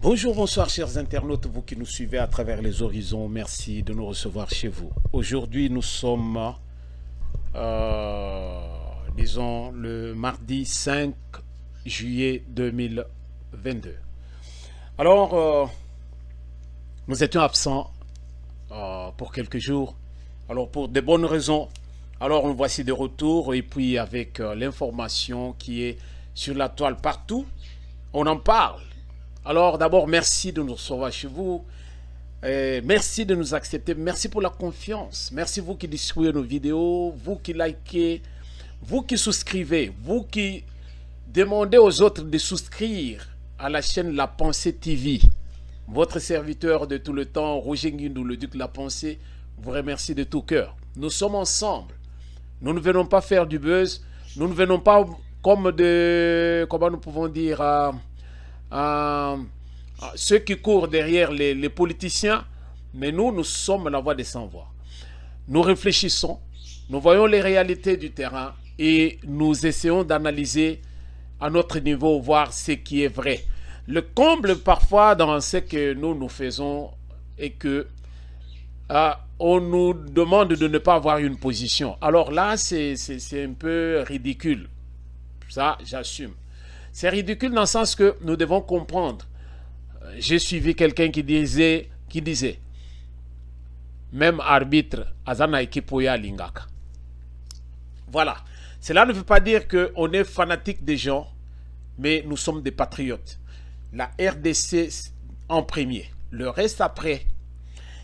Bonjour, bonsoir chers internautes, vous qui nous suivez à travers les horizons, merci de nous recevoir chez vous. Aujourd'hui nous sommes, disons, le mardi 5 juillet 2022. Alors, nous étions absents pour quelques jours, alors pour de bonnes raisons. Alors nous voici de retour et puis avec l'information qui est sur la toile partout, on en parle. Alors d'abord, merci de nous recevoir chez vous, merci de nous accepter, merci pour la confiance, merci vous qui distribuez nos vidéos, vous qui likez, vous qui souscrivez, vous qui demandez aux autres de souscrire à la chaîne La Pensée TV. Votre serviteur de tout le temps, Roger Nguindou, le Duc de la Pensée, vous remercie de tout cœur. Nous sommes ensemble, nous ne venons pas faire du buzz, nous ne venons pas comme de, comment nous pouvons dire, ceux qui courent derrière les politiciens, mais nous sommes la voix des sans-voix. Nous réfléchissons, nous voyons les réalités du terrain et nous essayons d'analyser à notre niveau, voir ce qui est vrai. Le comble parfois dans ce que nous faisons est que on nous demande de ne pas avoir une position. Alors là, c'est un peu ridicule. Ça, j'assume. C'est ridicule dans le sens que nous devons comprendre. J'ai suivi quelqu'un qui disait, même arbitre, Azana Ekipoya Lingaka. Voilà. Cela ne veut pas dire qu'on est fanatique des gens, mais nous sommes des patriotes. La RDC en premier. Le reste après.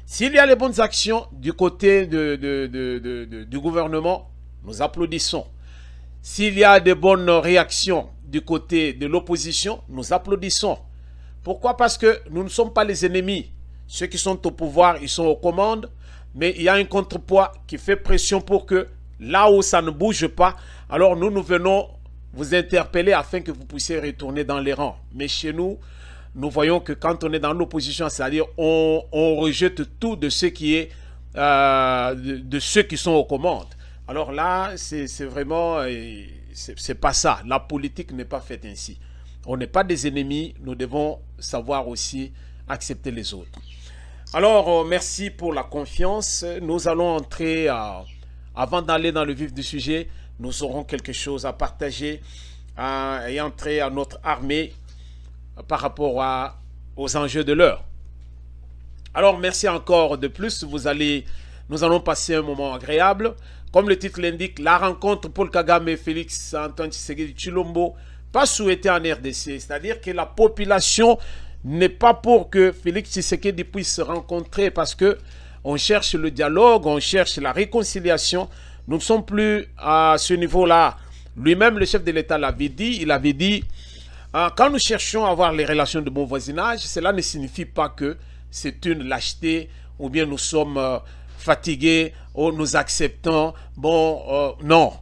S'il y a les bonnes actions du côté du gouvernement, nous applaudissons. S'il y a des bonnes réactions du côté de l'opposition, nous applaudissons. Pourquoi? Parce que nous ne sommes pas les ennemis. Ceux qui sont au pouvoir, ils sont aux commandes, mais il y a un contrepoids qui fait pression pour que là où ça ne bouge pas, alors nous venons vous interpeller afin que vous puissiez retourner dans les rangs. Mais chez nous, nous voyons que quand on est dans l'opposition, c'est-à-dire on rejette tout de ce qui est de ceux qui sont aux commandes. Alors là, c'est vraiment, c'est pas ça. La politique n'est pas faite ainsi. On n'est pas des ennemis, nous devons savoir aussi accepter les autres. Alors, merci pour la confiance. Nous allons entrer, avant d'aller dans le vif du sujet, nous aurons quelque chose à partager et entrer à notre armée par rapport aux enjeux de l'heure. Alors, merci encore de plus. Nous allons passer un moment agréable. Comme le titre l'indique, la rencontre Paul Kagame et Félix Antoine Tshisekedi Tshilombo, pas souhaité en RDC. C'est-à-dire que la population n'est pas pour que Félix Tshisekedi puisse se rencontrer parce que on cherche le dialogue, on cherche la réconciliation. Nous ne sommes plus à ce niveau-là. Lui-même, le chef de l'État l'avait dit, il avait dit, quand nous cherchons à avoir les relations de bon voisinage, cela ne signifie pas que c'est une lâcheté ou bien nous sommes fatigués ou nous acceptons. Bon, non.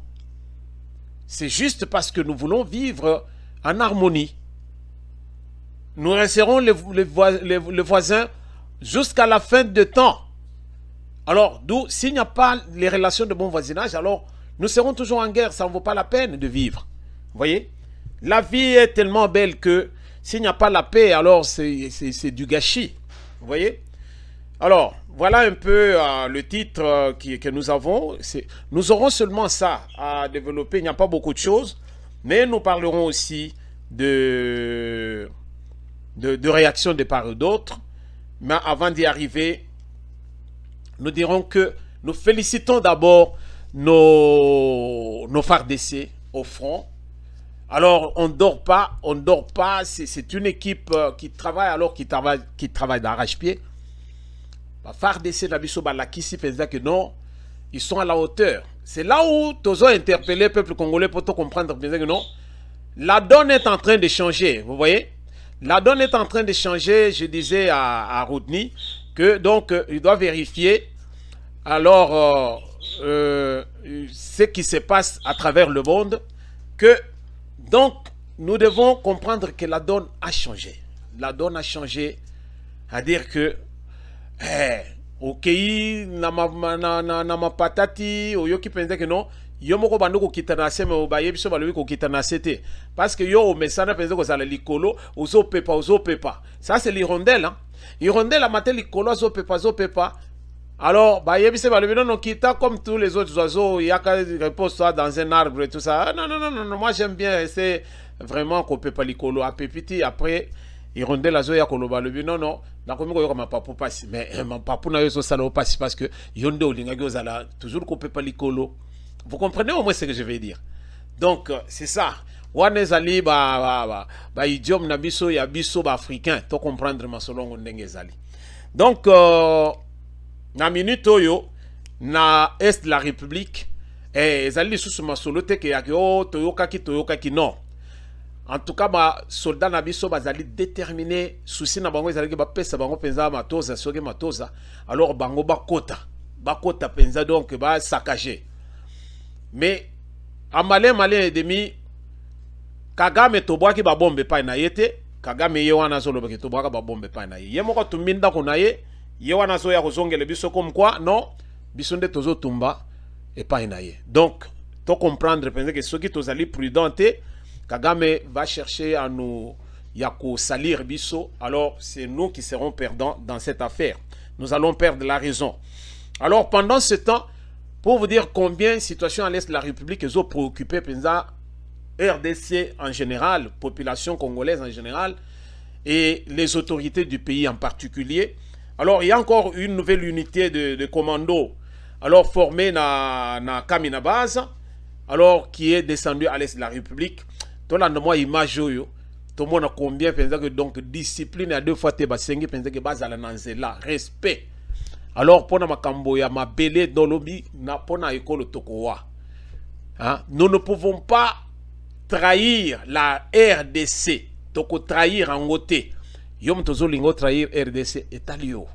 C'est juste parce que nous voulons vivre en harmonie. Nous resterons les voisins jusqu'à la fin de temps. Alors, s'il n'y a pas les relations de bon voisinage, alors nous serons toujours en guerre. Ça ne vaut pas la peine de vivre. Vous voyez? La vie est tellement belle que s'il n'y a pas la paix, alors c'est du gâchis. Vous voyez? Alors, voilà un peu le titre que nous avons. Nous aurons seulement ça à développer. Il n'y a pas beaucoup de choses. Mais nous parlerons aussi de réactions de part et d'autre. Mais avant d'y arriver, nous dirons que nous félicitons d'abord nos FARDC au front. Alors, on dort pas. C'est une équipe qui travaille, alors qui travaille d'arrache-pied. FARDC Nabiso Balakisi pensa que non, ils sont à la hauteur. C'est là où Tozo a interpellé le peuple congolais pour te comprendre que non. La donne est en train de changer, vous voyez. La donne est en train de changer, je disais à Rodney, que donc il doit vérifier alors ce qui se passe à travers le monde, que donc nous devons comprendre que la donne a changé. La donne a changé, à dire que ok, na patati, oyo qui pense que non, yo moko bandoko kitanase me obaye biso balobi ko kitanase te, parce que yo mesana pense que ça la likolo ozo pepa. Ça c'est l'hirondelle, hein. Hirondelle a maté likolo ozo pepa. Alors baye biso balobi non kita comme tous les autres oiseaux, il y a qu'à repose ça dans un arbre et tout ça. Non, moi j'aime bien rester vraiment ko pepa likolo a pepiti après hirondelle azo ya koloba lobi non. Donc, ma papu passe, mais ma papu n'a pas ça passe parce que yonde olinga gozala toujours qu'on peut pas likolo. Vous comprenez au moins ce que je vais dire. Donc c'est ça. Wanezali idiom na biso ya biso ba africain, to comprendre ma solongo ndenge zali. Donc na minute oyo na est de la République ezali sous ma solo te ke ya toyoka ki non. En tout cas, les soldats nabiso bazali déterminés, souci na bango ezali ke ba pesa bango penza matoza soki matoza, alors bango bakota penza donc ba saccager. Mais malin et demi Kagame tobwa ki ba bombe pa na yete, Kagame ye wana zo loba ki tobwa ka ba bombe pa na ye. Ye moko tuminda ko na ye wana zo ya kozongele biso comme quoi non, biso nde tozo tumba et pa na ye. Donc, to comprendre penza que ceux qui tozali prudente Kagame va chercher à nous salir biso, alors c'est nous qui serons perdants dans cette affaire. Nous allons perdre la raison. Alors pendant ce temps, pour vous dire combien de situations à l'est de la République ont préoccupé RDC en général, population congolaise en général, et les autorités du pays en particulier. Alors il y a encore une nouvelle unité de commando, alors formée na Kamina Base, alors qui est descendue à l'est de la République. Tout le monde image yo, tout le monde a combien pensa que donc discipline à deux fois te basengi pensa que base à la nanzela respect. Alors pour na makambo ya mabele dolobi na pona ekolo tokowa. Hein? Nous ne pouvons pas trahir la RDC. Toko trahir en côté. Yom tozo lingo trahir RDC et alio.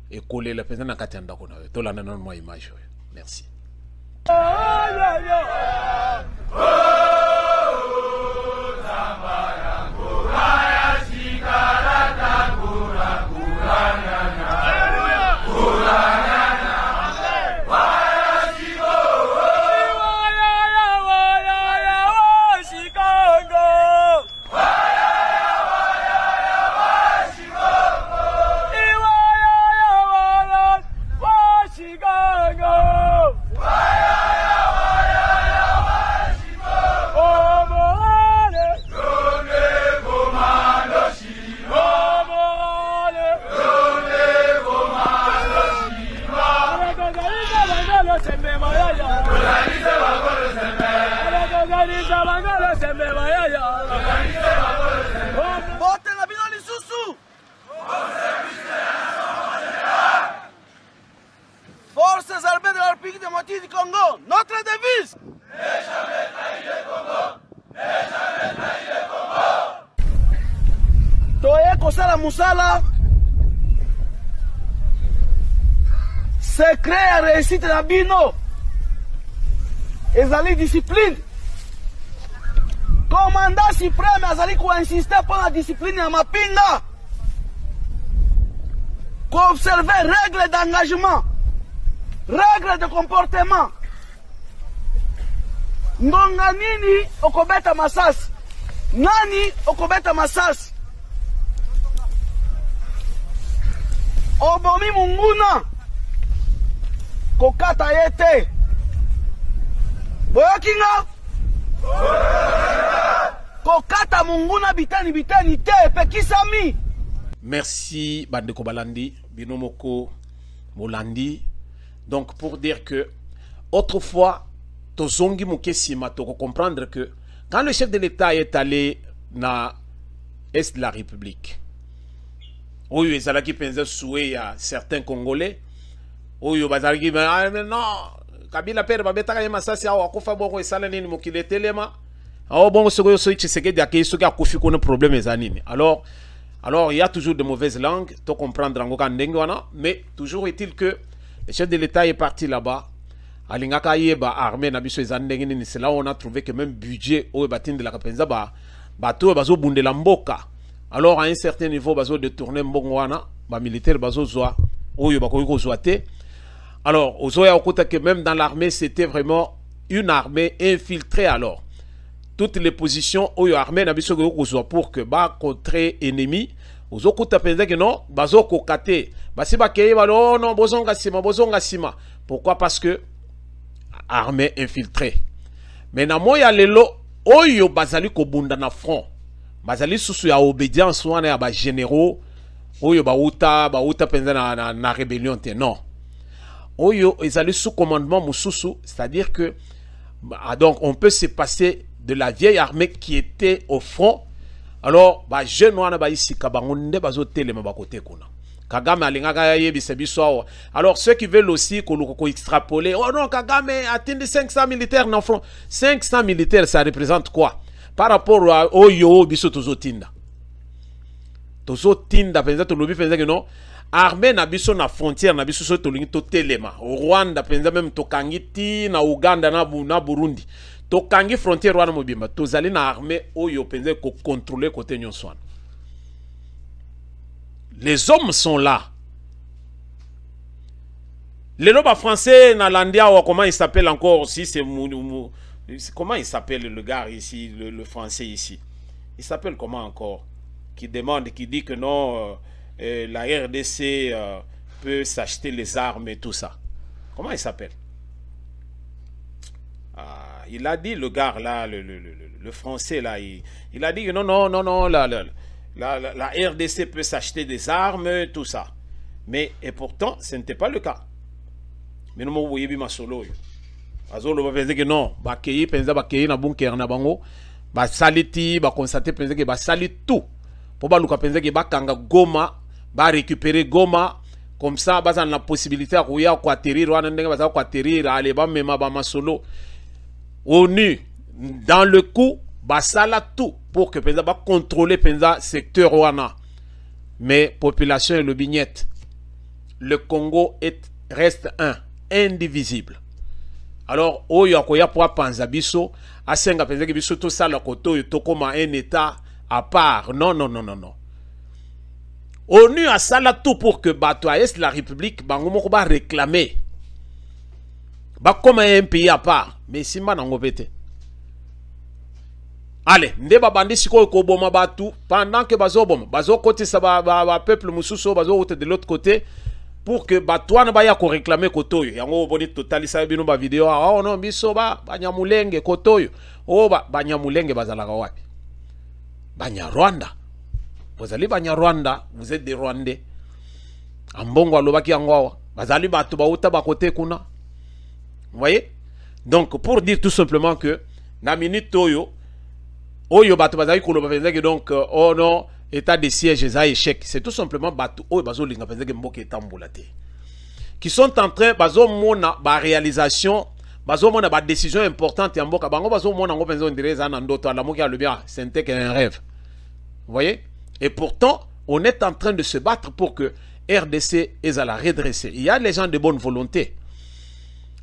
Et coller la pensa na katenda kona. Tout la nanon moi image yo. Merci. Forces armées de la République démocratique du Congo, notre devise. Ne jamais trahir le Congo. Ne jamais trahir le Congo. Toye kosala musala. Secret à réussite na bino. Ezali discipline. Commandant suprême azali ko insister pour la discipline ya mapinga. Ko observer règles d'engagement. Règles de comportement. Ngonga nini okobeta masasi? Nani okobeta masasi? Obomi munguna kokata yete. Boyakinga kokata munguna bitani te pekisami. Merci Bandeko Balandi, Binomoko Molandi. Donc pour dire que autrefois tozongi mukesima toko comprendre que Quand le chef de l'État est allé dans l'Est de la République, où il y a qui pensent souhaiter à certains Congolais, où il y a qui mais non, Kabila père va mettre à Massasi à Wakufa Bongo et Salanini Mokile Telema. Alors bon, ce que c'est que d'accueillir ce qui a confié qu'on a problème les animes. Alors il y a toujours de mauvaises langues, tu comprends, mais toujours est-il que le chef de l'État est parti là-bas. Alingaka yeba armée na biso ezandengini, c'est là où on a trouvé que même budget au batin de la Kapenza bato bazo bundela mboka. Alors à un certain niveau bazo détourner mbongo wana ba militaire bazo zoa oyo bakoyi ko zoate. Alors ozoya okota que même dans l'armée c'était vraiment une armée infiltrée. Alors toutes les positions oyo armée na biso ko zoa pour que ba contrer ennemi ozokota penza que non bazo kokate basi bakeye balo non bozonga sima. Pourquoi? Parce que armée infiltrée. Mais na moya lelo oyo bazali ko bunda na front. Bazali susu ya obédience wana ya ba généraux oyo bauta penza na rébellion te non. Oyo ezali sous commandement mususu, c'est-à-dire que donc on peut se passer de la vieille armée qui était au front. Alors ba jeune wana ba isika bango nde bazo telema ba côté kuna. Kagame alingaka yebisa biso awa. Alors ceux qui veulent aussi qu'on extrapoler, oh non, Kagame atteint 500 militaires dans le front. 500 militaires, ça représente quoi par rapport à Oyo biso tozotinda? Tozotinda penza to lobi penza que non. Armée na biso na frontière na biso so to lingi to telema. Au Rwanda penza même to kangiti na Uganda na Burundi. To kangi frontière wana mobimba. Tozali na armée Oyo penza ko contrôler côté nyonswana. Les hommes sont là. Les lobes français, Nalandia, comment il s'appelle encore aussi, c'est comment il s'appelle le gars ici, le français ici? Il s'appelle comment encore? Qui demande, qui dit que non, la RDC peut s'acheter les armes et tout ça. Comment il s'appelle? Il a dit, le gars là, le français là, il a dit que non, la RDC peut s'acheter des armes, tout ça. Mais, et pourtant, ce n'était pas le cas. Mais nous m'avons vu ma solo. Azolo va penser que non, bakeyi penza bakeyi na bunker na bango, ba saliti, ba constater penser que ba salit tout. Pour ba luka penser que ba kanga Goma, ba récupérer Goma, comme ça ba za la possibilité à kuya ko atterrir wana ndenge ba za ko atterrir aller ba mema ba masolo. ONU dans le coup ba sala tout pour que penza ba contrôler penza secteur wana. Mais population et le bignette, le Congo reste indivisible. Alors, oyo akoya pour panza biso, asenga penza que biso to sala koto to comme un état à part. Non. ONU a sala tout pour que bato à est la République bango moko ba réclamer. Ba comme un pays à part, mais simba nango bete. Allez, ndeba bandi siko ko boma batu pendant que bazo boma, bazo côté ça ba peuple mususu bazo côté de l'autre côté. Pour que batouane baya ko réclamer kotoyo yango boni totalisa bino ba vidéo ah non biso ba nyamulenge kotoyo oh ba nyamulenge bazalaka wapi banya Rwanda bozali banya Rwanda, vous êtes des Rwandais ambongo alobaki yango bazali batu ba uta ba côté kuna, vous voyez. Donc pour dire tout simplement que na minute oyo batu bazali ko loba penza que donc oh non, état de siège et échec, c'est tout simplement qui sont en train de réalisation, de décision importante c'est un rêve, vous voyez. Et pourtant on est en train de se battre pour que RDC est à la redresser. Il y a les gens de bonne volonté,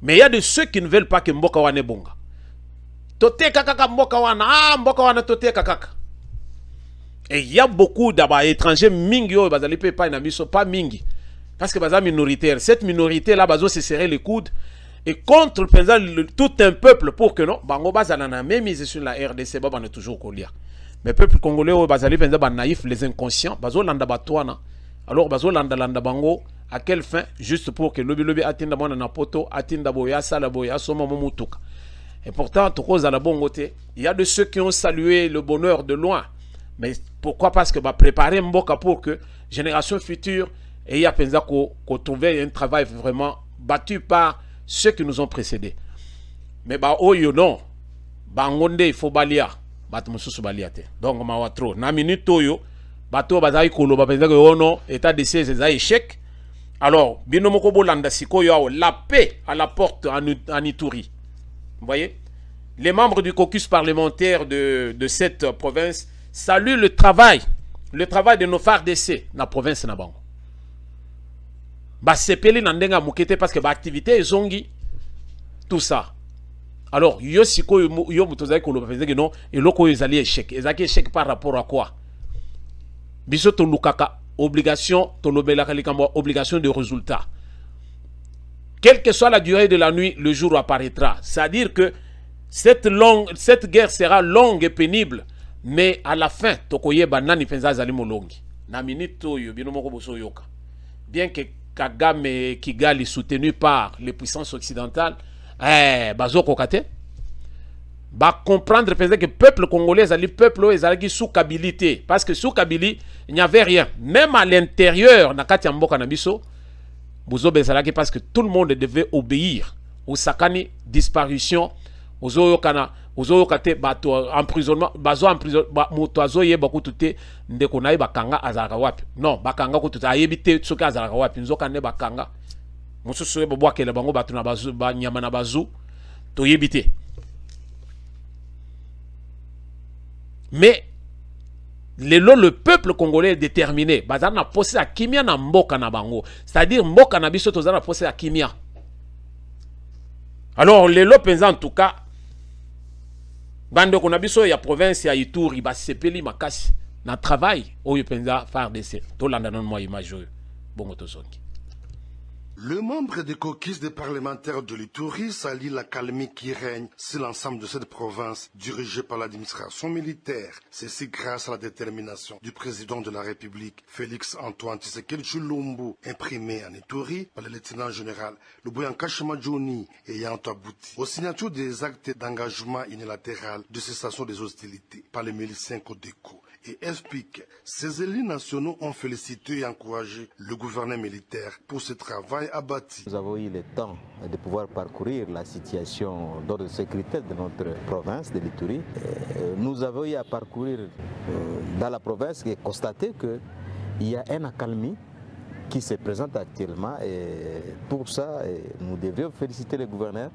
mais il y a de ceux qui ne veulent pas que Mboka wane bonga tote kakaka Mboka wana Mboka wana tote kakaka. Et il y a beaucoup d'étrangers mingi yo bazali pe pa na biso pas mingi parce que baza minoritaire. Cette minorité là bazo se serrer les coudes et contre tout un peuple pour que non bango bazana na même mise sur la RDC ba bana toujours kolia. Mais peuple congolais o bazali penza ba naïf, les inconscients bazo landa batwana. Alors bazo landa bango à quelle fin? Juste pour que lobi atinda mona na poto atinda boya sala boya soma momutuka. Et pourtant tout cause à la bonne côté, il y a de ceux qui ont salué le bonheur de loin. Mais pourquoi? Parce que va préparer Mboka pour que génération future et il y a pensé qu'on trouvait un travail vraiment battu par ceux qui nous ont précédés. Mais bah oh yo non, bangonde il faut balia bato mususu balia te donc ma watro na minute oyo bato bazai koloba penza que ono état de siège za échec. Alors bino moko bolanda sikoyo la paix à la porte en Ituri. Vous voyez, les membres du caucus parlementaire de cette province saluent le travail de nos FARDC dans la province na bango. Ba sepeli na ndenga mukete parce que ba activité ezongi tout ça. Alors yo siko yo mutozai koloba penza que non eloko ezali échec. Ezaki échec par rapport à quoi? Biso to lukaka obligation obligation de résultat. Quelle que soit la durée de la nuit, le jour apparaîtra. C'est-à-dire que cette guerre sera longue et pénible, mais à la fin, tokoyeba nani penza zali molongi. Na minute oyo bino moko boso yoka. Bien que Kagame et Kigali soutenu par les puissances occidentales, bazo kokate. Ba comprendre que le peuple congolais est peuple est sous Kabilité, parce que sous Kabili il n'y avait rien, même à l'intérieur na kati mboka na biso bozo bezalaki parce que tout le monde devait obéir au sakani disparition ozo kate bato emprisonnement bazo emprisonnement moto azo yeba kutute ndeko nayi bakanga azalaka wapi non bakanga kutute ayebite soki azalaka wapi nzoka ne bakanga mususu yeba bwakela bango bato na bazu ba nyama na bazu to yebite. Mais le peuple congolais est déterminé. Bazana posé à kimia na mboka na bango. C'est-à-dire mboka na biso tozana posé à kimia. Alors lelo penza en tout cas bande ko na biso ya province ya Ituri ba sepeli makasi na travail oyo penza FARDC. To landa non moi image bongo tozongi. Le membre des caucus des parlementaires de l'Ituri salue la calmie qui règne sur l'ensemble de cette province dirigée par l'administration militaire. Ceci grâce à la détermination du président de la République, Félix Antoine Tshisekedi Tshilombo, imprimé en Ituri par le lieutenant général Luboyanka Shemajoni ayant abouti aux signatures des actes d'engagement unilatéral de cessation des hostilités par les miliciens Codeco. Et explique, ces élus nationaux ont félicité et encouragé le gouvernement militaire pour ce travail abattu. Nous avons eu le temps de pouvoir parcourir la situation d'ordre sécuritaire de notre province de l'Ituri. Nous avons eu à parcourir dans la province et constater qu'il y a une accalmie qui se présente actuellement. Et pour ça, nous devrions féliciter le gouverneur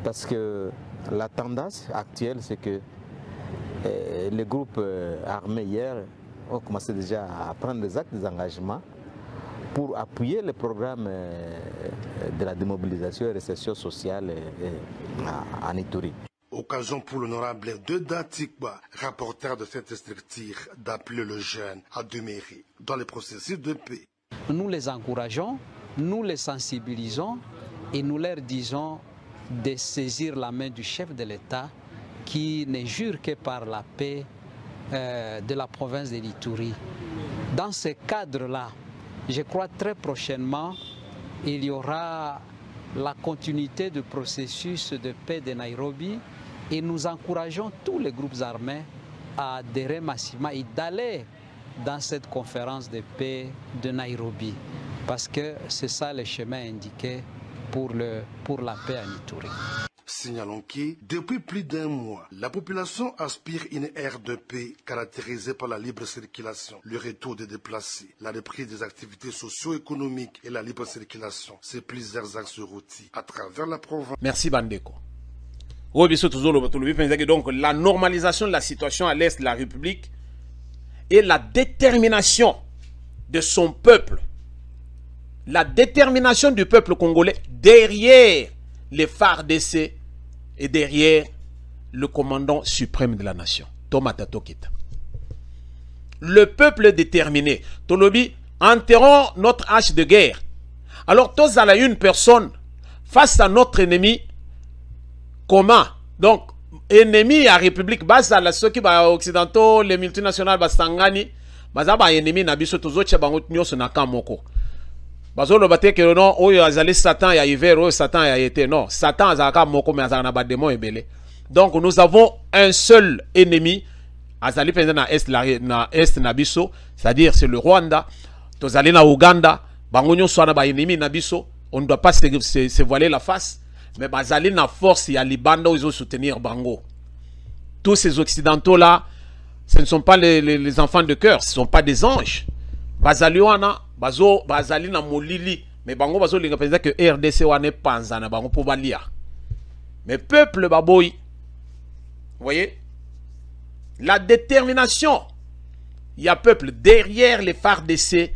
parce que la tendance actuelle, c'est que les groupes armés hier ont commencé déjà à prendre des actes d'engagement pour appuyer le programme de la démobilisation et récession sociale en Ituri. Occasion pour l'honorable Deda Tikba, rapporteur de cette structure, d'appeler le jeune à demeurer dans le processus de paix. Nous les encourageons, nous les sensibilisons et nous leur disons de saisir la main du chef de l'État qui ne jure que par la paix de la province de l'Ituri. Dans ce cadre-là, je crois très prochainement, il y aura la continuité du processus de paix de Nairobi et nous encourageons tous les groupes armés à adhérer massivement et d'aller dans cette conférence de paix de Nairobi parce que c'est ça le chemin indiqué pour la paix en Ituri. Signalons que, depuis plus d'un mois, la population aspire une ère de paix caractérisée par la libre circulation, le retour des déplacés, la reprise des activités socio-économiques et la libre circulation. C'est plusieurs axes routiers à travers la province. Merci Bandeko. Donc la normalisation de la situation à l'est de la République et la détermination de son peuple, la détermination du peuple congolais derrière les FARDC et derrière le commandant suprême de la nation, Thomas Tatoketa. Le peuple est déterminé. Tolobi, enterrons notre hache de guerre. Alors, tous à la une personne face à notre ennemi, comment? Donc, ennemi à République, basa la ceux qui ba occidentaux, les multinationales basangani, basa ba ennemi na biso tozocha bango nyoso na kamoko. Bazolo bate que non, oyo azali Satan ya hiver, oyo Satan ya été. Non, Satan azaka moko mais azaka na ba démon ebele. Donc nous avons un seul ennemi, azali penza na est na biso, c'est-à-dire c'est le Rwanda. Tozali na Uganda, bango nyonso na ba ennemi na biso, on ne doit pas se voiler la face, mais bazali na force ya libanda oyo soutenir bango. tous ces Occidentaux-là, ce ne sont pas les enfants de cœur, ce ne sont pas des anges. Bazali wana, bazali na molili, mais bango bazo linga penza que RDC wane panza na bango pour balia. Mais peuple baboy, vous voyez, la détermination, il y a peuple derrière les FARDC,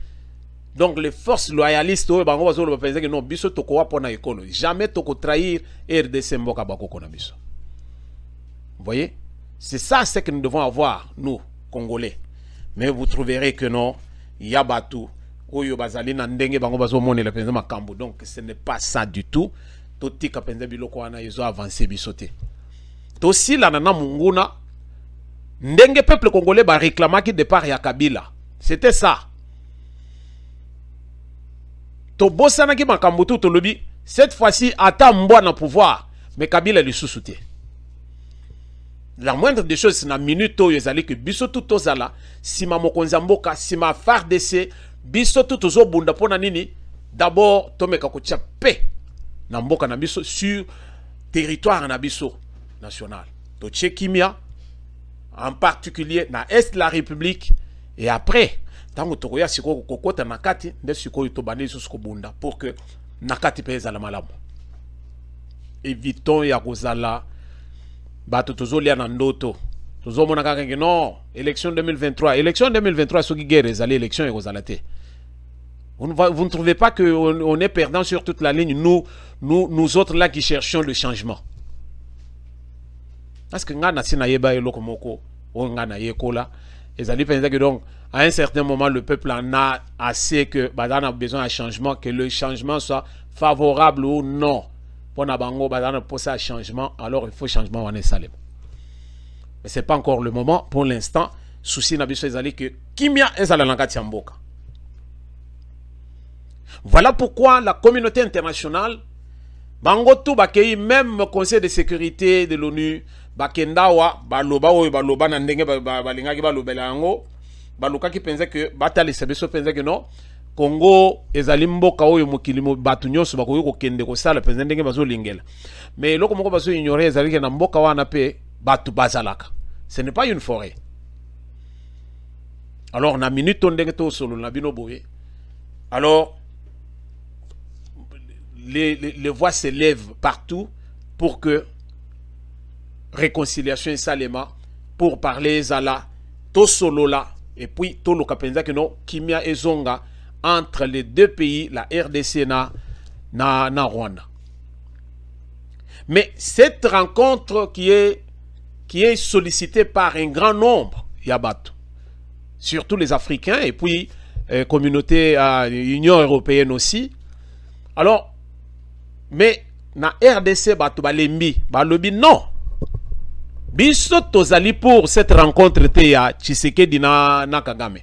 donc les forces loyalistes, bango bazo le penza que non, biso toko wa pona ekolo, jamais toko trahir RDC mboka bako kona biso. Vous voyez, c'est ça ce que nous devons avoir, nous, Congolais. Mais vous trouverez que non, il y a Batou, Oyo Bazali, Nandenge, Bango Bazo Mone, le président Makambo. Donc ce n'est pas ça du tout. Toti Kapende Biloko Wana, ils ont avancé bisoté. Tosi la nana Munguna, Ndenge peuple congolais va réclamer qu'il départ ya Kabila. C'était ça. Tobosana ki Makambo tout lobby. Cette fois-ci, ata Mboa na pouvoir, mais Kabila lui sous-souté. La moindre des choses, c'est la minute où ils allaient que biso tout ozala, si ma mokonzamboka, si ma FARDC, biso tout ozo bunda pona nini, d'abord, tome kakotia paix, na mboka na biso, sur territoire na biso national. To Tchekimia, en particulier, na Est de la République, et après, tango tokoya siko kokota nakati, nde siko yutobane susko bunda, pour que nakati peza la malamu. Évitons ya kozala, bato tozolia na ndoto tozomona kaka ke non élection 2023 soki guerre ezali élection ekozalate. Vous ne trouvez pas que on est perdant sur toute la ligne, nous autres là qui cherchons le changement? Parce que ngana sina yeba eloko moko o ngana yekola ezali penza que donc à un certain moment le peuple en a assez que badana a besoin d'un changement, que le changement soit favorable ou non. Pour Nabango, pour ça changement, alors il faut changement en Salem. Mais ce n'est pas encore le moment. Pour l'instant, souci Nabiso Ezali que Kimia Ezalananga Tiamboka. Voilà pourquoi la communauté internationale, Bango tout bakei, même le Conseil de sécurité de l'ONU, Bakendawa, Baloba ou Baloba Nandenge Balingaki Balobelango, Baluka qui pensait que Batali Sebeso pensait que non. Congo ezali mboka oyo mokili batu nyonso bakoki kokende kosala penza ndenge bazolingela. Mais loko moko bazo ignorer ezali na mboka wana pe batu bazalaka. Ce n'est pas une forêt. Alors na minute ndenge to solo na bino boye. Alors les voix s'élèvent partout pour que réconciliation et salema, pour parler zala to solo là et puis to lo kapenza que non kimia ezonga entre les deux pays, la RDC na Rwanda. Mais cette rencontre qui est sollicitée par un grand nombre, Yabato, surtout les Africains et puis communauté Union européenne aussi. Alors, mais na RDC bato balembi, balobi non. Biso tozali pour cette rencontre te ya Tshisekedi na Kagame.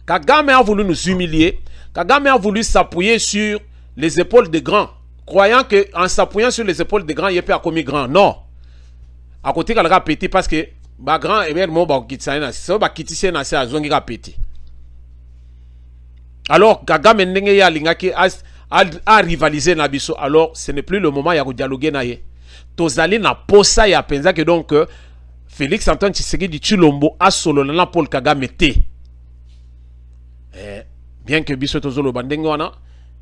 Kagame a voulu nous humilier. Kagame a voulu s'appuyer sur les épaules des grands, croyant qu'en s'appuyant sur les épaules des grands, il peut commis grand. Non. À côté, il a petit parce que les grands, petit. Alors, Kagame a rivalisé Nabiso. Alors, ce n'est plus le moment de dialoguer. Tozali na posa ya penza que donc Félix Antoine Tshisekedi Tshilombo a solo na Paul Kagame te. Bien que biso tozo lo bandenge wana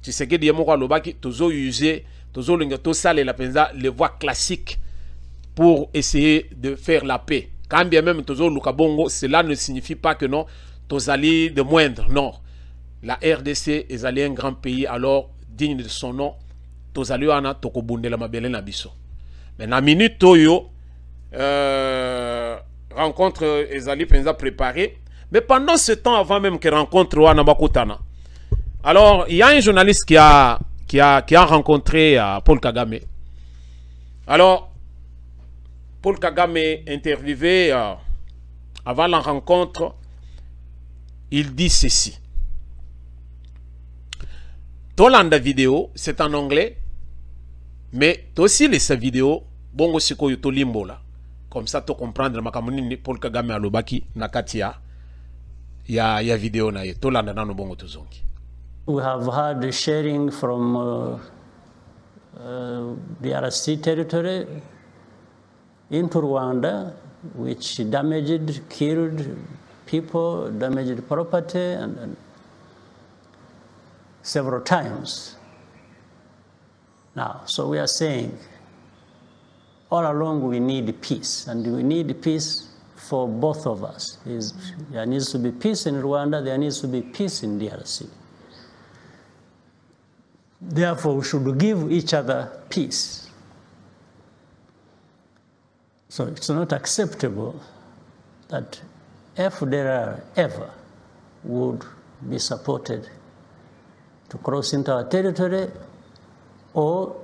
Tshisekedi yemoko lobaki tozo user tozo linga to sale la penza les voies classiques pour essayer de faire la paix. Quand bien même tozo lukabongo, cela ne signifie pas que non tozali de moindre, non. La RDC est allé un grand pays, alors digne de son nom tozali wana tokobundela mabele na biso. Mais na minute toyo rencontre ezali penza préparée. Mais pendant ce temps, avant même que rencontre Wanabakotana, alors il y a un journaliste qui a rencontré Paul Kagame. Alors, Paul Kagame interviewé avant la rencontre, il dit ceci. Tolanda vidéo, c'est en anglais, mais aussi les vidéos, bongo siko yoto limbo là. Comme ça, tu comprends makamuni Paul Kagame alobaki nakatia. Ya vidéo na ye tolanda nano bongo tozongi. We have had sharing from the DRC territory into Rwanda which damaged, killed people, damaged property, and several times. Now, so we are saying all along we need peace, and we need peace for both of us. There needs to be peace in Rwanda, there needs to be peace in DRC. Therefore, we should give each other peace. So it's not acceptable that FDLR ever would be supported to cross into our territory or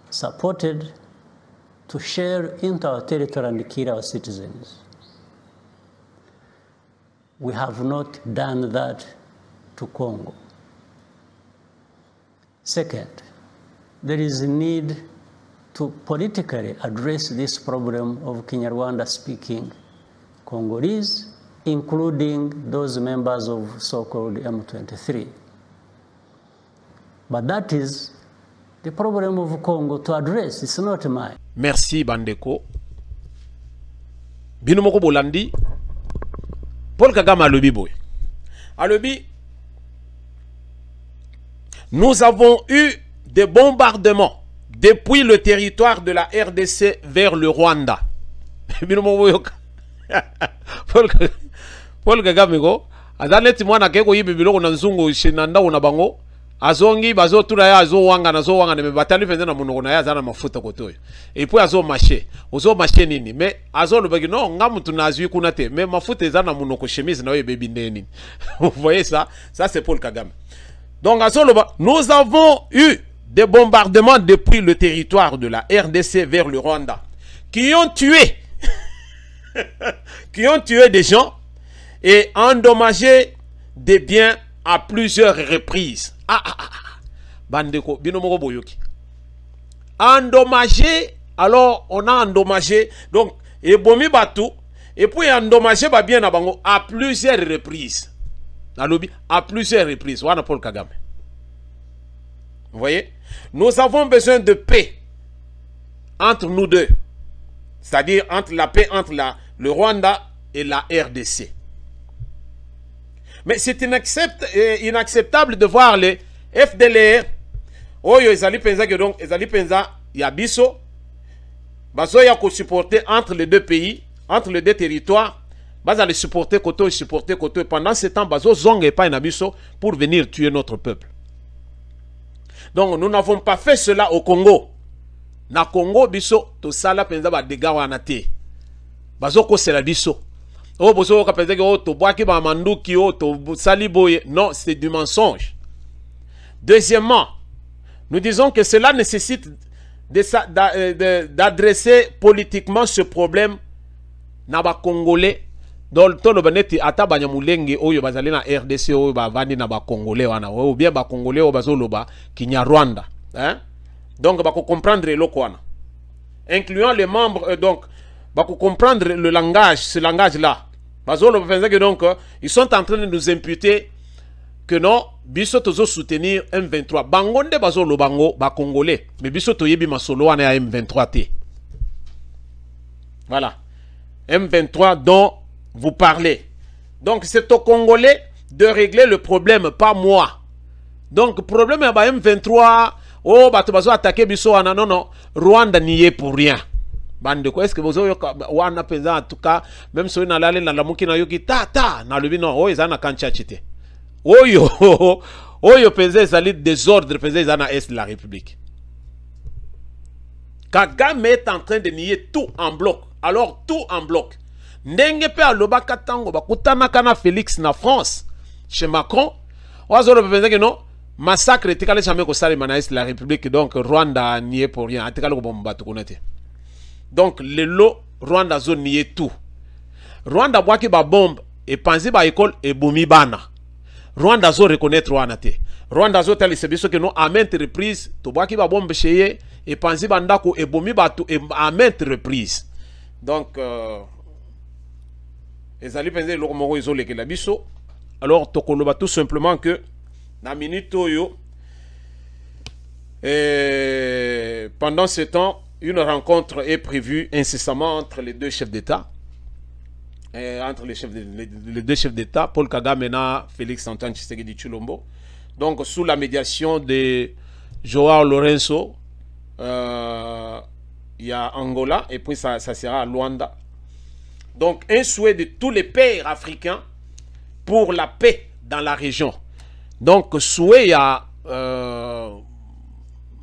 supported to share into our territory and kill our citizens. We have not done that to Congo. Second, there is a need to politically address this problem of Kinyarwanda-speaking Congolese, including those members of so-called M23. But that is the problem of Congo to address. It's not mine. Merci, Bandeko. Binomoko Bolandi. Paul Kagame alobi boy. Alobi, nous avons eu des bombardements depuis le territoire de la RDC vers le Rwanda. Paul Kagame go azaleti mwana keko yibi biloko na nzungu shinanda una bango azongi bazo tura ya azo wanga na zo wanga ne batali fende na munoko na ya zana mafuta kotoyo et puis azo marché nini mais azo le bagi non nga mutu na azui kuna te mais mafuta zana munoko chemise na yo baby nini. Vous voyez ça c'est Paul Kagame. Donc azo le nous avons eu des bombardements depuis le territoire de la RDC vers le Rwanda qui ont tué des gens et endommagé des biens à plusieurs reprises. Bandeko, binomoko boyoki. Endommagé, alors on a endommagé, donc, et bomi batou, et puis endommagé ba bien nabango à plusieurs reprises. À plusieurs reprises. Wana Paul Kagame. Vous voyez? Nous avons besoin de paix entre nous deux. C'est-à-dire entre la paix entre le Rwanda et la RDC. Mais c'est inacceptable de voir les FDLR. Oyo ezali penza que donc ezali penza ya biso bazo ya ko supporter entre les deux pays, entre les deux territoires, baza les supporter koto et pendant ce temps bazo zonge pa na biso pour venir tuer notre peuple. Donc nous n'avons pas fait cela au Congo. Na Congo biso to sala penza ba dégâts wana te. Bazo ko sela biso. Oh, boso ka penza ke oh to boaki ba manduki oh to sali boye. Non, c'est du mensonge. Deuxièmement, nous disons que cela nécessite d'adresser politiquement ce problème na ba Congolais. Donc to lo baneti ata banyamulenge oyo bazali na RDC oyo ba vandi na ba Congolais wana ou bien ba Congolais o bazo loba Kinyarwanda, hein? Donc ba ko comprendre eloko wana. Incluant les membres donc ba ko comprendre le langage, ce langage là. Bazo lo penza que donc ils sont en train de nous imputer que non biso tozo soutenir M23. Bangonde bazo lo bango ba Congolais, mais biso to yebi masolo wana ya M23 t. Voilà. M23 dont vous parlez. Donc c'est aux Congolais de régler le problème, pas moi. Donc le problème est M23. Oh, bato bazo attaquer biso wana non. Rwanda n'y est pour rien. Bande quoi est-ce que vous avez wana penza en tout cas même si on a l'allé dans la muki na yoki ta na lebi non oh ezana kancha chite. Oyo penza ezali désordre penza ezana est de la République. Kagame est en train de nier tout en bloc. Alors tout en bloc. Ndenge pe aloba katango bakutana kana Félix na France chez Macron. Ozo le penza que non massacre etikale jamais ko sali mana est de la République donc Rwanda n'y est pour rien. Etikale ko bomba to konete. Donc le lot Rwanda zone n'y est tout. Rwanda boaki ba bombe et panzi ba école et bomi bana. Rwanda zo reconnaître wana te. Rwanda zo tali sebiso que non à maintes reprises to boaki ba bombe cheye et panzi bandako et bomi batu et à maintes reprises. Donc ezali penze lo moko izole ke la biso. Alors tokoloba tout simplement que na minute oyo pendant ce temps une rencontre est prévue incessamment entre les deux chefs d'État. entre les deux chefs d'État, Paul Kagame et Félix Antoine Tshisekedi Tshilombo. Donc, sous la médiation de Joao Lourenço, il y a Angola, et puis ça sera à Luanda. Donc, un souhait de tous les pères africains pour la paix dans la région. Donc, souhait, il y a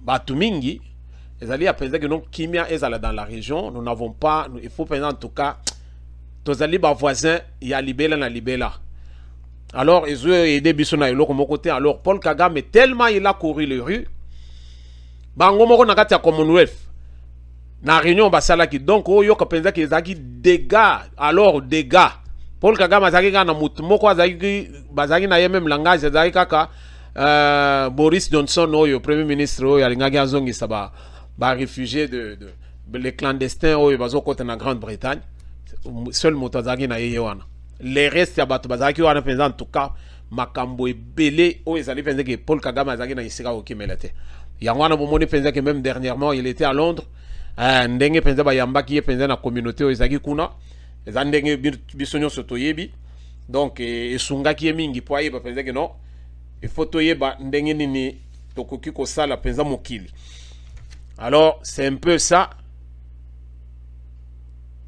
Batumingi, ils allaient penser que nous, Kimia est dans la région, nous n'avons pas, il faut penser en tout cas, tous les voisins, il y a Libéla na Libéla. Alors, ils ont aidé Bissona et l'autre côté. Alors, Paul Kagame, tellement il a couru les rues, Bango moko na kati ya Commonwealth, na réunion basala ki donc oyo ka penza ki ezaki dégâts, alors dégâts. Paul Kagame azaki na mutu moko azaki bazaki na ye même langage azaki kaka Boris Johnson oyo premier ministre oyo alingaki azongisa ba réfugiés de les clandestins oyo bazokota na Grande-Bretagne. Seul moto azaki na ye wana. Les restes ya bato bazaki wana penza en tout cas makambo ebele oyo ezali penza ki Paul Kagame azaki na isika okimelate. Yangwana bomoni penza que même dernièrement il était à Londres. Ndenge penza ba yambaki ye penza na communauté oyo ezaki kuna. Eza ndenge bisonyo sotoyebi. Donc esungaki ye mingi po ayeba penza que non. Il faut toyeba ndenge nini tokoki kosala penza mokili. Alors c'est un peu ça.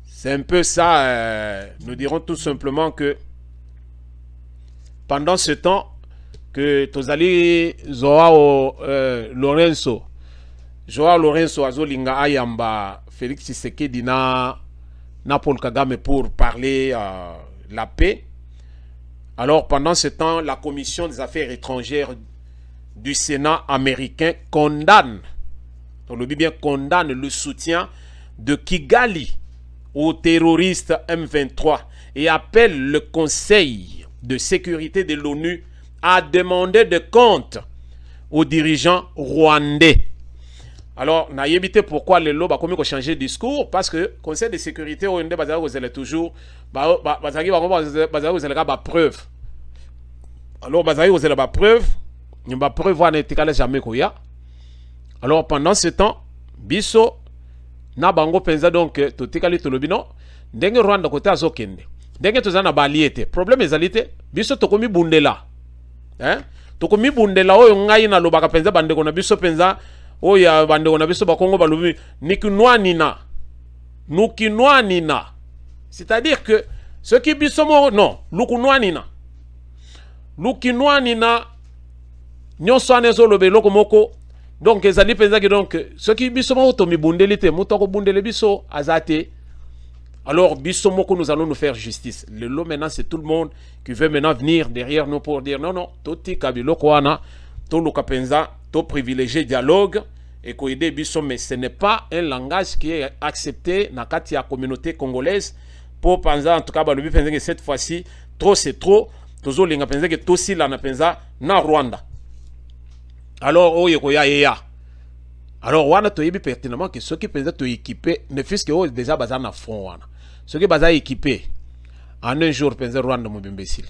C'est un peu ça. Nous dirons tout simplement que pendant ce temps que Tozali Joao Lourenço Azolinga Ayamba Félix Tshisekedi na Paul Kagame pour parler la paix. Alors pendant ce temps, la commission des affaires étrangères du Sénat américain condamne, on le dit bien, condamne le soutien de Kigali aux terroristes M23 et appelle le Conseil de sécurité de l'ONU à demander des comptes aux dirigeants rwandais. Alors, n'a évité pourquoi les lobes a commis changer de discours, parce que le Conseil de sécurité rwandais est toujours preuve. Alors, vous avez preuve, il n'y a pas preuve, jamais koya. Alors, pendant ce temps, biso na bango penza donc totikali tolobino ndenge Rwanda côté azokende. Ndenge tozana baliete. Problème ezalite biso tokomi bundela. Tokomi bundela oyo ngai na lobaka penza bandeko na biso penza oyo bandeko na biso bakongo balobi nikinwanina. Nukinwanina. C'est-à-dire que ce qui biso mo non, lukunwanina. Lukinwanina nyonso anezo lobe loko moko. Donc ezali penza que donc ce qui biso mo to mi bundelite mutoko bundele biso azate. Alors, Bissomoko, nous allons nous faire justice. Le lot maintenant, c'est tout le monde qui veut maintenant venir derrière nous pour dire non, non, Toti Kabilo Kouana, Tolo Kapenza, to privilégié dialogue et Koide Bissom, mais ce n'est pas un langage qui est accepté dans la communauté congolaise pour penser en tout cas, que cette fois-ci, trop c'est trop. Tozo linga penza que tosi la na penza na Rwanda. Alors, oh yekoya yeya. Alors, wana to yebi pertinemment que ceux qui pensent to équiper ne fût-ce que déjà bazar na front wana. Ceux qui bazar équipé en un jour pensent Rwanda mobimbécile.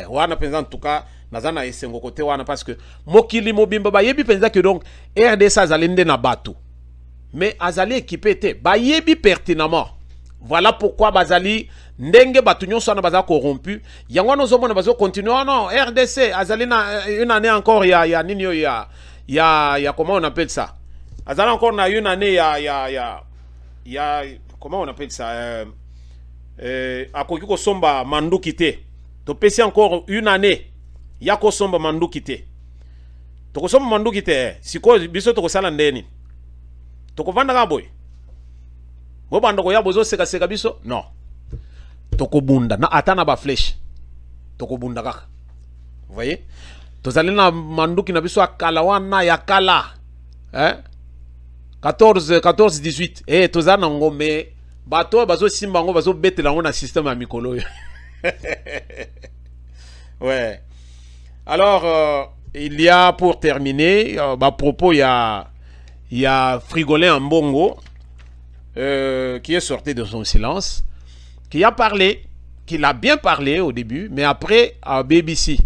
Wana pensant en tout cas nazana esengo côté wana parce que mokili mobimba ba yebi penza que donc RDC azalende na bato. Mais azali équipé te ba yebi pertinemment. Voilà pourquoi bazali ndenge batu nyonso na baza corrompu. Yango no zomona bazo continuer non RDC azali na une année encore ya nini yo ya comment on appelle ça? Azali encore na une année ya comment on appelle ça? Akoki ko somba manduki te. To pesi encore une année ya ko somba manduki te. To ko somba manduki te. Siko biso to ko sala ndeni. To ko vanda ka boy. Bo bando ko ya bozo seka biso? Non. To ko bunda na atana ba flèche. To ko bunda kaka. Vous voyez? Tozali na manduki na biso akala wana ya kala. 14 18. Tozali na ngombe bato bazo simba ngo bazo betela ngo na système ya mikolo. Ouais. Alors il y a pour terminer à propos il y a Frigolin Mbongo qui est sorti de son silence, qui a parlé, qu'il a bien parlé au début, mais après à BBC.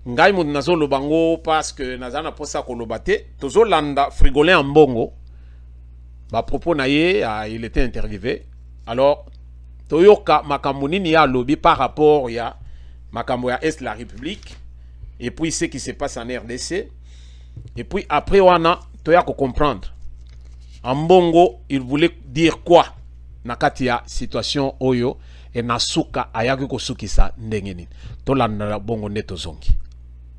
Ngai moun nazo lobango parce que nazana posa ko lobate tozo landa Frigolin Mbongo. À propos naye il était interviewé. Alors toyoka makambo nini ya lobby par rapport ya makambo ya Est la République et puis ce qui se passe en RDC et puis après wana toya ko comprendre en bongo il voulait dire quoi na kati ya situation oyo et nasuka ayaki ko sukisa ndenge nini tolanda bongo neto zongi.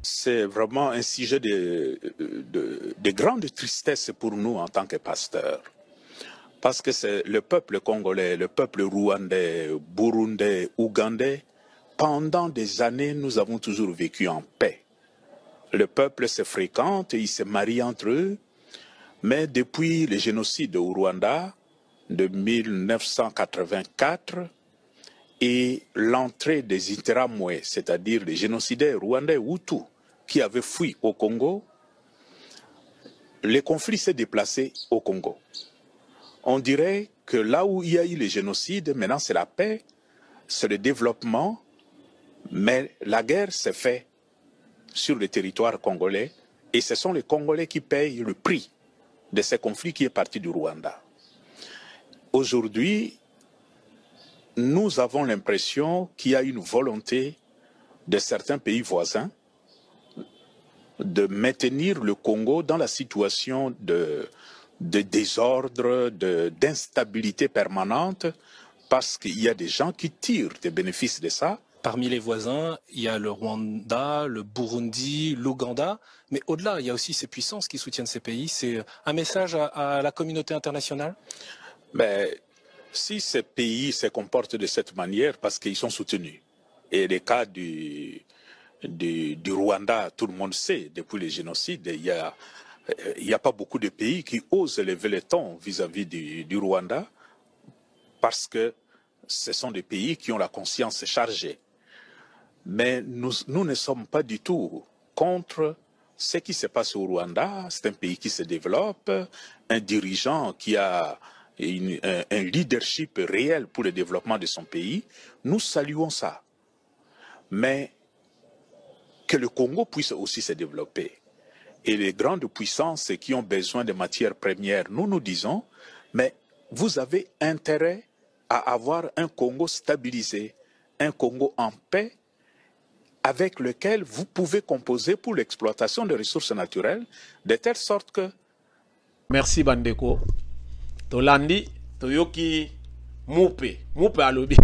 C'est vraiment un sujet de grande tristesse pour nous en tant que pasteurs. Parce que c'est le peuple congolais, le peuple rwandais, burundais, ougandais, pendant des années, nous avons toujours vécu en paix. Le peuple se fréquente, ils se marient entre eux, mais depuis le génocide au Rwanda de 1984 et l'entrée des Interamwe, c'est-à-dire les génocidaires rwandais Hutus qui avaient fui au Congo, le conflit s'est déplacé au Congo. On dirait que là où il y a eu les génocides, maintenant c'est la paix, c'est le développement, mais la guerre s'est faite sur le territoire congolais et ce sont les Congolais qui payent le prix de ces conflits qui est parti du Rwanda. Aujourd'hui, nous avons l'impression qu'il y a une volonté de certains pays voisins de maintenir le Congo dans la situation de désordre, d'instabilité permanente, parce qu'il y a des gens qui tirent des bénéfices de ça. Parmi les voisins, il y a le Rwanda, le Burundi, l'Ouganda, mais au-delà, il y a aussi ces puissances qui soutiennent ces pays. C'est un message à la communauté internationale? Mais si ces pays se comportent de cette manière, parce qu'ils sont soutenus, et les cas du Rwanda, tout le monde sait, depuis le génocide, il n'y a pas beaucoup de pays qui osent lever le ton vis-à-vis du Rwanda, parce que ce sont des pays qui ont la conscience chargée. Mais nous ne sommes pas du tout contre ce qui se passe au Rwanda. C'est un pays qui se développe, un dirigeant qui a un leadership réel pour le développement de son pays. Nous saluons ça. Mais que le Congo puisse aussi se développer. Et les grandes puissances qui ont besoin de matières premières, nous disons, mais vous avez intérêt à avoir un Congo stabilisé, un Congo en paix, avec lequel vous pouvez composer pour l'exploitation des ressources naturelles, de telle sorte que... Merci Bandeko. Tolandi, Toyoki, Moupe alobi.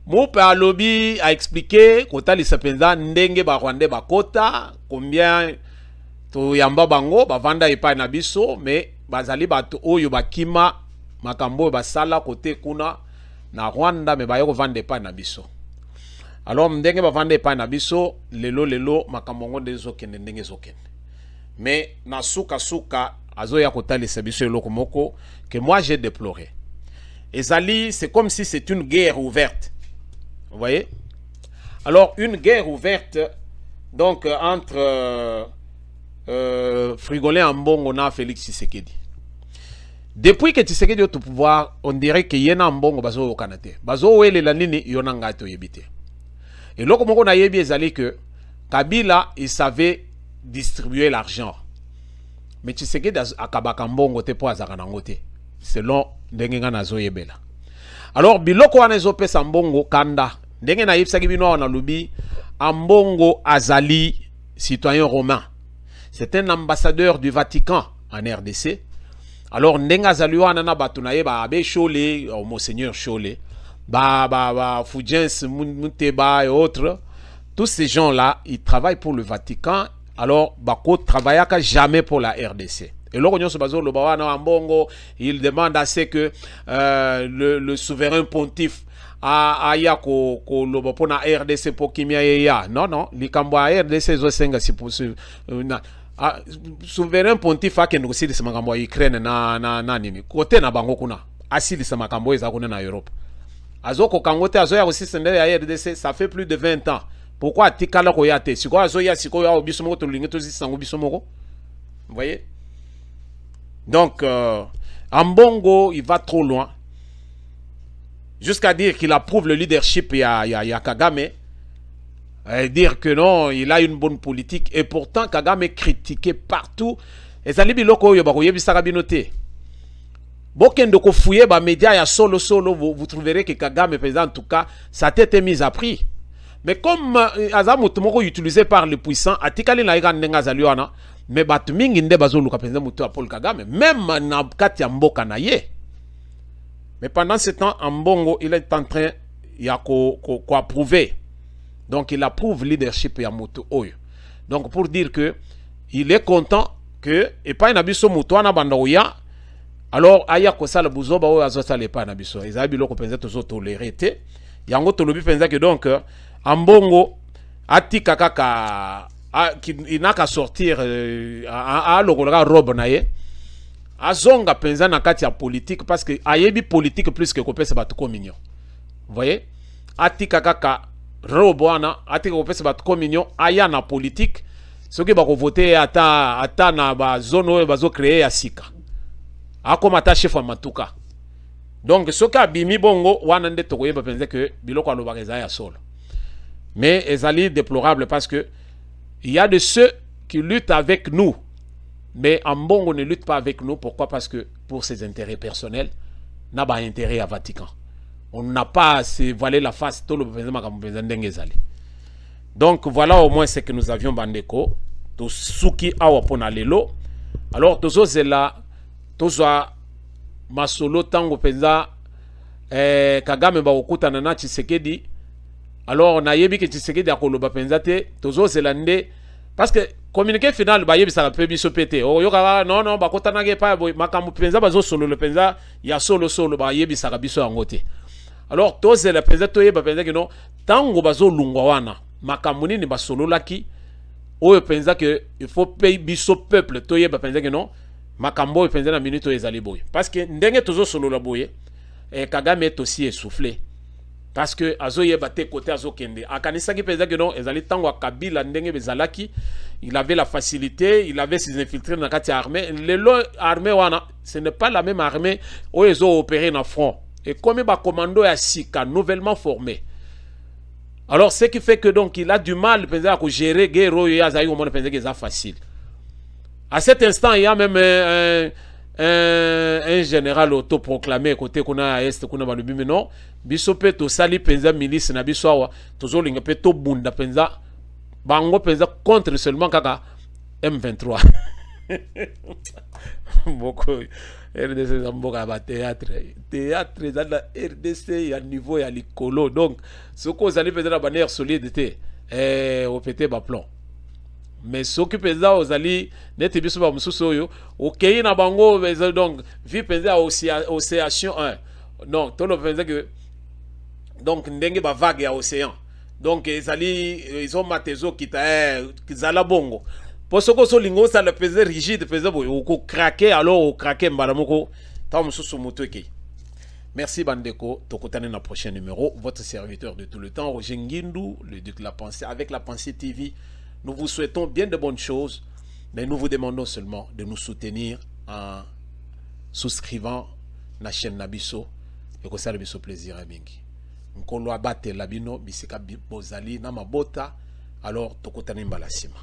Moupe alobi a expliqué, kota lisapenda ndenge ba Rwandais bakota, combien to yamba bango, ba vanda epai na biso, mais bazali bato oyo bakima makambo basala kote kuna na Rwanda me bayoko vande epai na biso. Alors ndenge ba vande epai na biso, lelo makambo ngo ndezokende ndenge zokende. Mais na suka azoya kotalisa biso eloko moko que moi j'ai déploré. Ezali, c'est comme si c'est une guerre ouverte. Vous voyez? Alors une guerre ouverte donc entre Frigolin Ambongo na Félix Tshisekedi. Depuis que Tshisekedi est au pouvoir, on dirait que yena Ambongo bazo au Canada. Bazo wele la nini yona ngato yebite. Et loko moko na yebi ezali que Kabila il savait distribuer l'argent. Mais Tshisekedi akabaka Mbongo te po azaka nango te. Selon ndenge nga nazo yebela. Alors biloko wana ezopesa Mbongo kanda. Ndenge na yebisaki bino wana lobi Ambongo azali citoyen romain. C'est un ambassadeur du Vatican en RDC. Alors ndenga azali wana na batu na ye ba abe Chole, Monseigneur Chole, Fudjens Munteba et autres. Tous ces gens-là, ils travaillent pour le Vatican. Alors, Bako travaillera jamais pour la RDC. Et là, il demande à ce que le souverain pontife aya ko lobo na RDC pour kimia ya. Non, likambo a RDC zo senga si pour souverain pontife a kendo si makambo ya Ukraine na nini. Kote na bango kuna. Asili sa makambo eza kuna na Europe. Azoko kangote azo ya aussi sende ya RDC, ça fait plus de 20 ans. Pourquoi tikala ko yate? Siko azo ya siko ya obisomoko to lingi to zisango bisomoko. Vous voyez? Donc Ambongo, il va trop loin. Jusqu'à dire qu'il approuve le leadership ya Kagame. Dire que non, il a une bonne politique. Et pourtant, Kagame est critiqué partout. Et ça libi loko yo bako yebi sarabinote. Bokendo ko fouiller ba média ya solo vous trouverez que Kagame président en tout cas sa tête est mise à prix. Mais comme Azamut moko utilisé par les puissants atikali na iga ndenga zaliwana mais batu mingi nde bazo luka président mutu a Paul Kagame même na kati ya mboka na ye. Mais pendant ce temps en Bongo il est en train ya ko approuver. Donc il approuve leadership ya mutu oyo. Donc pour dire que il est content que et pas na biso mutu na banda oya. Alors, aya kosala buzoba o azosala pa na biso. Ezali biloko penza tozo tolérer te. Yango tolobi penza que donc ambongo atika kaka inaka sortir a lokola robe na ye. Azonga penza na kati ya politique parce que ayebi politique plus que kopesa batu communion. Vous voyez? Atika kaka robe wana atika kopesa batu communion aya na politique. Soki bako voter ata na ba zone oyo bazo créer ya sika. Akoma ta chef matuka. Donc ce cas bimi bongo wana nde tokoyeba penze que biloko alobaka eza ya solo. Mais ezali déplorable parce que il y a de ceux qui luttent avec nous. Mais Ambongo ne lutte pas avec nous. Pourquoi? Parce que pour ses intérêts personnels, n'a pas intérêt à Vatican. On n'a pas à se voiler la face. Donc voilà au moins ce que nous avions bandeko. To suki awa pona lelo. Alors tozo zela toza masolo tango penza Kagame ba okuta na Tshisekedi. Alors na yebi ke Tshisekedi akoloba penza te tozo zelande parce que communiqué final ba yebi ça peut biso pété. Oh yoka non ba kota na ge pa makambu penza bazo solo le penza ya solo ba yebi ça biso yangote. Alors toze la penza to yeba penza que non tango bazo lungwa wana makambu ni ba solo laki oyo penza que il faut payer biso peuple to yeba penza que non makambo penza na minute ezali boy parce que ndenge tozo solo la boye Kagame est aussi essoufflé parce que azo yeba te côté azo kende akanisa ki penza que non ezali tango Kabila ndenge bezalaki il avait la facilité, il avait ses infiltrés dans la carte armée. L'armée ce n'est pas la même armée où ils ont opéré dans le front. Et comme il y a un commando à Sika nouvellement formé. Alors ce qui fait que donc il a du mal à gérer guerre c'est facile. À cet instant, il y a même un général autoproclamé côté qu'on a à est qu'on a mais non bisope to sali penza milice na biso tozo linga pe to bunda penza bango penza contre seulement kaka M23. Beaucoup RDC zamboka ba théâtre dans la RDC à niveau ya likolo donc ce qu'on allait penza na bannière solidité au pété ba plan. Mais ce qui penza aux ali net biso ba mususu oyo OK na bango donc vi penza océan 1 non to le penza que donc ndenge ba vague ya océan. Donc ils ont matezo qui zala bongo. Pour ce que so lingo ça le faisait rigide faisait au craquer alors au craquer mbalamoko tam sous motoki. Merci bandeko, tokotane na prochain numéro, votre serviteur de tout le temps Roger Ngindu, le duc de la pensée avec la pensée TV. Nous vous souhaitons bien de bonnes choses, mais nous vous demandons seulement de nous soutenir en souscrivant la chaîne Nabiso et que ça le biso plaisir à mingi. Nkolo abate labino bisika bozali na mabota alors tokotane mbalasima.